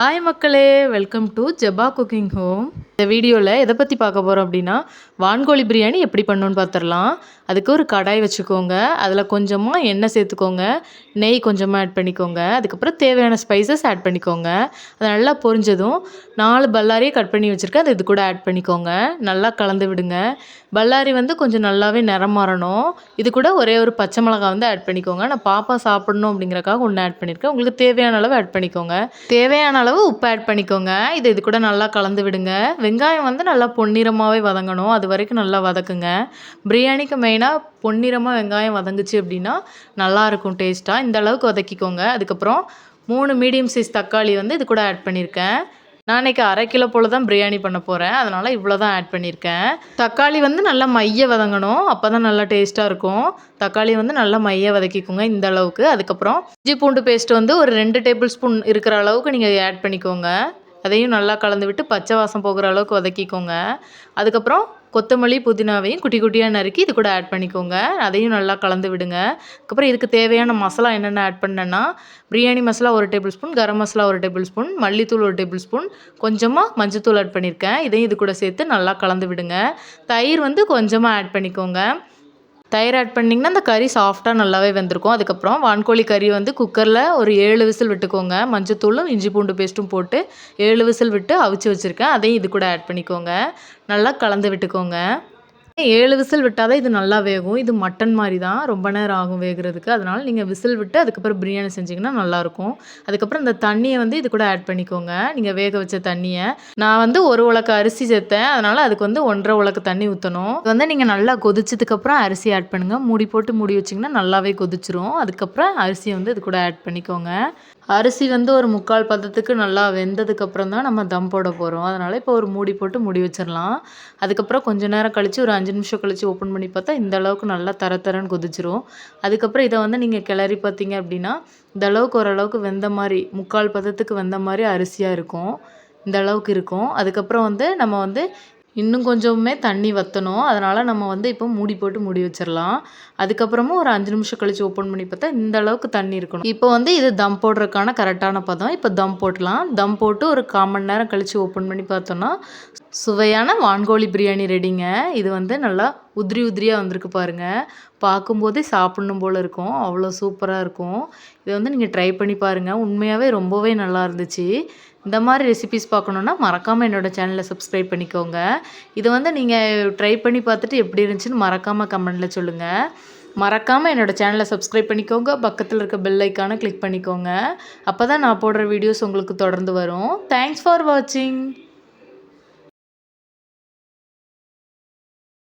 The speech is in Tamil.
ஹாய் மக்களே, welcome to Jeba cooking home. இந்த வீடியோவில் எதை பற்றி பார்க்க போகிறோம் அப்படின்னா, வான்கோழி பிரியாணி எப்படி பண்ணணுன்னு பார்த்துடலாம். அதுக்கு ஒரு கடாய் வச்சுக்கோங்க. அதில் கொஞ்சமாக எண்ணெய் சேர்த்துக்கோங்க, நெய் கொஞ்சமாக ஆட் பண்ணிக்கோங்க. அதுக்கப்புறம் தேவையான ஸ்பைசஸ் ஆட் பண்ணிக்கோங்க. அது நல்லா பொரிஞ்சதும் 4 பல்லாரியை கட் பண்ணி வச்சுருக்கேன், அது இது கூட ஆட் பண்ணிக்கோங்க. நல்லா கலந்து விடுங்க. பல்லாரி வந்து கொஞ்சம் நல்லாவே நிறம் மாறணும். இது கூட ஒரே ஒரு பச்சை மிளகாய் வந்து ஆட் பண்ணிக்கோங்க. நான் பாப்பா சாப்பிடணும் அப்படிங்கிறக்காக ஒன்று ஆட் பண்ணியிருக்கேன். உங்களுக்கு தேவையான அளவு ஆட் பண்ணிக்கோங்க. தேவையான அளவு உப்பு ஆட் பண்ணிக்கோங்க. இது கூட நல்லா கலந்து விடுங்க. வெங்காயம் வந்து நல்லா பொன்னிறமாகவே வதங்கணும், அது வரைக்கும் நல்லா வதக்குங்க. பிரியாணிக்கு மெயினாக பொன்னிறமாக வெங்காயம் வதங்குச்சு அப்படின்னா நல்லாயிருக்கும் டேஸ்ட்டாக. இந்த அளவுக்கு வதக்கிக்கோங்க. அதுக்கப்புறம் 3 மீடியம் சைஸ் தக்காளி வந்து இது கூட ஆட் பண்ணியிருக்கேன். நான் இன்றைக்கி 1/2 கிலோ போல் தான் பிரியாணி பண்ண போகிறேன், அதனால் இவ்வளோ தான் ஆட் பண்ணியிருக்கேன். தக்காளி வந்து நல்லா மைய வதங்கணும், அப்போ தான் நல்லா டேஸ்ட்டாக இருக்கும். தக்காளி வந்து நல்லா மைய வதக்கிக்கோங்க இந்த அளவுக்கு. அதுக்கப்புறம் இஞ்சி பூண்டு பேஸ்ட் வந்து ஒரு 2 டேபிள் ஸ்பூன் இருக்கிற அளவுக்கு நீங்கள் ஆட் பண்ணிக்கோங்க. அதையும் நல்லா கலந்து விட்டு பச்சை வாசம் போகிற அளவுக்கு வதக்கிக்கோங்க. அதுக்கப்புறம் கொத்தமல்லி புதினாவையும் குட்டி குட்டியாக நறுக்கி இது கூட ஆட் பண்ணிக்கோங்க. அதையும் நல்லா கலந்து விடுங்க. அதுக்கப்புறம் இதுக்கு தேவையான மசாலா என்னென்ன ஆட் பண்ணேன்னா, biryani masala 1 table spoon, garam masala 1 table spoon, மல்லித்தூள் 1 டேபிள் ஸ்பூன், கொஞ்சமாக மஞ்சத்தூள் ஆட் பண்ணியிருக்கேன். இதையும் இது கூட சேர்த்து நல்லா கலந்து விடுங்க. தயிர் வந்து கொஞ்சமாக ஆட் பண்ணிக்கோங்க. தயிர் ஆட் பண்ணிங்கன்னா அந்த கறி சாஃப்டாக நல்லாவே வெந்திருக்கும். அதுக்கப்புறம் வான்கோழி கறி வந்து குக்கரில் ஒரு 7 விசில் விட்டுக்கோங்க. மஞ்சத்தூளும் இஞ்சி பூண்டு பேஸ்ட்டும் போட்டு 7 விசில் விட்டு அவிச்சு வச்சுருக்கேன். அதையும் இது கூட ஆட் பண்ணிக்கோங்க. நல்லா கலந்து விட்டுக்கோங்க. 7 விசில் விட்டால் தான் இது நல்லா வேகும். இது மட்டன் மாதிரி தான், ரொம்ப நேரம் ஆகும் வேகிறதுக்கு. அதனால் நீங்கள் விசில் விட்டு அதுக்கப்புறம் பிரியாணி செஞ்சிங்கன்னா நல்லாயிருக்கும். அதுக்கப்புறம் இந்த தண்ணியை வந்து இது கூட ஆட் பண்ணிக்கோங்க, நீங்கள் வேக வச்ச தண்ணியை. நான் வந்து 1 உலக்கு அரிசி சேர்த்தேன், அதனால் அதுக்கு வந்து 1.5 உலக்கு தண்ணி ஊற்றணும். இது வந்து நீங்கள் நல்லா கொதிச்சதுக்கப்புறம் அரிசி ஆட் பண்ணுங்கள். மூடி போட்டு மூடி வச்சிங்கன்னா நல்லாவே கொதிச்சிரும். அதுக்கப்புறம் அரிசியை வந்து இது கூட ஆட் பண்ணிக்கோங்க. அரிசி வந்து ஒரு 3/4 பதத்துக்கு நல்லா வெந்ததுக்கப்புறம் தான் நம்ம தம் போட போகிறோம். அதனால் இப்போ ஒரு மூடி போட்டு மூடி வச்சிடலாம். அதுக்கப்புறம் கொஞ்சம் நேரம் கழித்து ஒரு 5 நிமிஷம் கழித்து ஓப்பன் பண்ணி பார்த்தா இந்த அளவுக்கு நல்லா தரன்னு கொதிச்சிரும். அதுக்கப்புறம் இதை வந்து நீங்கள் கிளறி பார்த்தீங்க அப்படின்னா இந்த அளவுக்கு ஓரளவுக்கு வெந்த மாதிரி 3/4 பதத்துக்கு வெந்த மாதிரி அரிசியாக இருக்கும். இந்த அளவுக்கு இருக்கும். அதுக்கப்புறம் வந்து நம்ம வந்து இன்னும் கொஞ்சமே தண்ணி வற்றணும். அதனால் நம்ம வந்து இப்போ மூடி போட்டு மூடி வச்சிடலாம். அதுக்கப்புறமும் ஒரு 5 நிமிஷம் கழித்து ஓப்பன் பண்ணி பார்த்தா இந்த அளவுக்கு தண்ணி இருக்கணும். இப்போ வந்து இது தம் போடுறதுக்கான கரெக்டான பதம். இப்போ தம் போட்டலாம். தம் போட்டு ஒரு 1/4 மணி நேரம் கழித்து ஓப்பன் பண்ணி பார்த்தோன்னா சுவையான வான்கோழி பிரியாணி ரெடிங்க. இது வந்து நல்லா உதிரி உதிரியாக வந்திருக்கு பாருங்கள். பார்க்கும்போதே சாப்பிட்ணும் போல் இருக்கும், அவ்வளோ சூப்பராக இருக்கும். இதை வந்து நீங்கள் ட்ரை பண்ணி பாருங்கள். உண்மையாகவே ரொம்பவே நல்லா இருந்துச்சு. இந்த மாதிரி ரெசிபிஸ் பார்க்கணுன்னா மறக்காமல் என்னோடய சேனலை சப்ஸ்கிரைப் பண்ணிக்கோங்க. இதை வந்து நீங்கள் ட்ரை பண்ணி பார்த்துட்டு எப்படி இருந்துச்சுன்னு மறக்காமல் கமெண்டில் சொல்லுங்கள். மறக்காமல் என்னோடய சேனலை சப்ஸ்கிரைப் பண்ணிக்கோங்க. பக்கத்தில் இருக்க பெல் ஐக்கானை கிளிக் பண்ணிக்கோங்க. அப்போ தான் நான் போடுற வீடியோஸ் உங்களுக்கு தொடர்ந்து வரும். தேங்க்ஸ் ஃபார் வாட்சிங்.